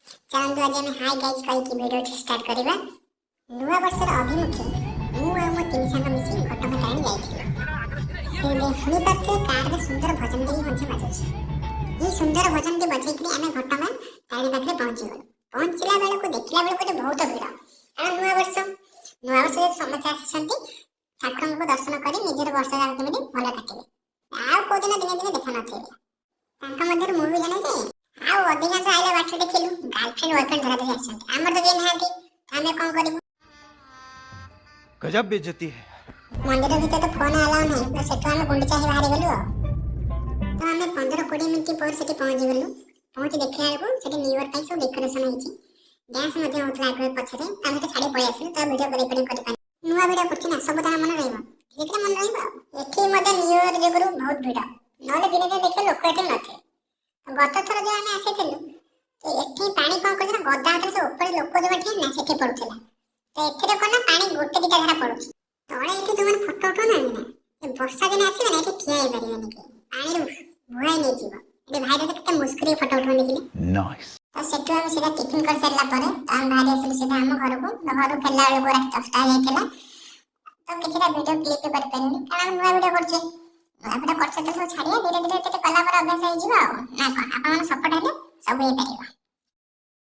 चलନ୍ତୁ आज ଆମେ high guys କହିକି ଭିଡ଼ିଓଟି ଷ୍ଟାର୍ଟ କରିବା। ନୂଆ ବର୍ଷର ଅଭିମୁଖେ ମୁଁ ଆଉ ମୋ ତିନି ସାଙ୍ଗ ମିଶି ଘଟଗାଁ ତାରିଣୀ ଯାଇଥିଲୁ। ଶୁଣିପାରୁଥିବେ କାରରେ ସୁନ୍ଦର ଭଜନଟି ମଧ୍ୟ ବାଜୁଛି। ଏହି ସୁନ୍ଦର ଭଜନଟି ବଜେଇକରି ଆମେ ଘଟଗାଁ ତାରିଣୀ ପାଖରେ ପହଞ୍ଚିଗଲୁ। ପହଞ୍ଚିଲା ବେଳକୁ ଦେଖିଲା ବେଳକୁ ଗୋଟେ ବହୁତ ଭିଡ଼, କାରଣ ନୂଆ ବର୍ଷ ଯେହେତୁ ସମସ୍ତେ ଆସିଛନ୍ତି ଠାକୁରଙ୍କୁ ଦର୍ଶନ କରି ନିଜର ବର୍ଷ ଯାକ କେମିତି ଭଲ କାଟିବେ, ଆଉ କୋଉଦିନ ଦିନେ ଦିନେ ଦେଖା ନଥିବେ। ତାଙ୍କ ମଧ୍ୟରୁ ମୁଁ ବି ଜଣେ ଯେ ଆଉ ଅଧିକାଂଶ ଆଇଲା ବାଟ ଦେଖିଲୁ ଗାର୍ଲଫ୍ରେଣ୍ଡ ବୟଫ୍ରେଣ୍ଡ ଧରା ଧରି ଆସିଛନ୍ତି। ଆମର ତ କେହି ନାହାନ୍ତି, ଆମେ କ'ଣ କରିବୁ? गजब बेइज्जती है। ମନ୍ଦିର ଭିତରେ ତ ଫୋନ୍ ଆଲାଉ ନାହିଁ, ତ ସେଠୁ ଆମେ ଗୁଣ୍ଡିଚା ହେଇ ବାହାରିଗଲୁ। ତ ଆମେ 15-20 ମିନିଟ୍ ପରେ ସେଠି ପହଞ୍ଚିଗଲୁ। ପହଞ୍ଚି ଦେଖିଲା ବେଳକୁ ସେଠି ନ୍ୟୁ ଇୟର ପାଇଁ ସବୁ ଡେକୋରେସନ୍ ହେଇଛି, ଡ୍ୟାନ୍ସ ମଧ୍ୟ ହେଉଥିଲା ଆଗରେ ପଛରେ। ତ ଆମେ ତ ଛାଡ଼ି ପଳେଇ ଆସିଲୁ, ତ ଭିଡ଼ିଓ ରେକର୍ଡିଂ କରିପାରିଲୁ। ନୂଆ ଭିଡ଼ିଓ କରୁଛି ନା, ସବୁ ତାଙ୍କ ମନେ ରହିବ, ଧୀରେ ମନେ ରହିବ। ଏଠି ମଧ୍ୟ ନ୍ୟୁ ଇୟର ଯୋଗୁରୁ ବହୁତ ଭିଡ଼, ନହେଲେ ଦିନେ ଦିନେ ଦେଖିଲେ ଲୋକ ଏଠି ନଥିବେ। ଗତ ଥର ଯୋଉ ଆମେ ଆସିଥିଲୁ ଏଠି ପାଣି କ'ଣ କରୁଛି ନା ଗଦା ହାତରେ ସେ ଉପରେ ଲୋକ ଯୋଉ ଠିଆ ନା ସେଠି ପଡୁଥିଲା। ତ ଏଥିରେ କ'ଣ ନା ପାଣି ଗୋଟେ ଦିଟା ଧାରା ପଡୁଛି ତଳେ। ଏଠି ଯୋଉମାନେ ଫଟୋ ଉଠଉନାହାନ୍ତି ନା, ବର୍ଷା ଦିନେ ଆସିବେ ନା ଏଠି ଠିଆ ହେଇପାରିବେନି, ପାଣିରୁ ବୁହାଇ ନେଇଯିବ। ଏଠି ଭାଇର କେତେ ମୁସ୍କିଲ ଫଟୋ ଉଠଉନି ଦେଖିଲେ। ତ ସେଠୁ ଆମେ ସିଧା ଟିଫିନ୍ କରିସାରିଲା ପରେ ଆମେ ବାହାରି ଆସିଲୁ ସିଧା ଆମ ଘରକୁ। ଘରୁ ଫେରିଲା ବେଳକୁ ରାତି 10ଟା ହେଇଯାଇଥିଲା। ତ କିଛିଟା ଭିଡ଼ିଓ କ୍ଲିପ୍ ବି କରିପାରିଲୁନି, କାରଣ ଆମେ ନୂଆ ଭିଡ଼ିଓ କରୁଛେ। ନୂଆ ଭିଡ଼ିଓ କରିଛେ ତ ସବୁ ଛାଡ଼ିବା, ଧୀରେ ଧୀରେ କଲା ପରେ ଅଭ୍ୟାସ ହେଇଯିବ। ଆଉ ନା କ'ଣ, ଆପଣମାନେ ସପୋର୍ଟ ହେଲେ ସବୁ ହେଇପାରିବ।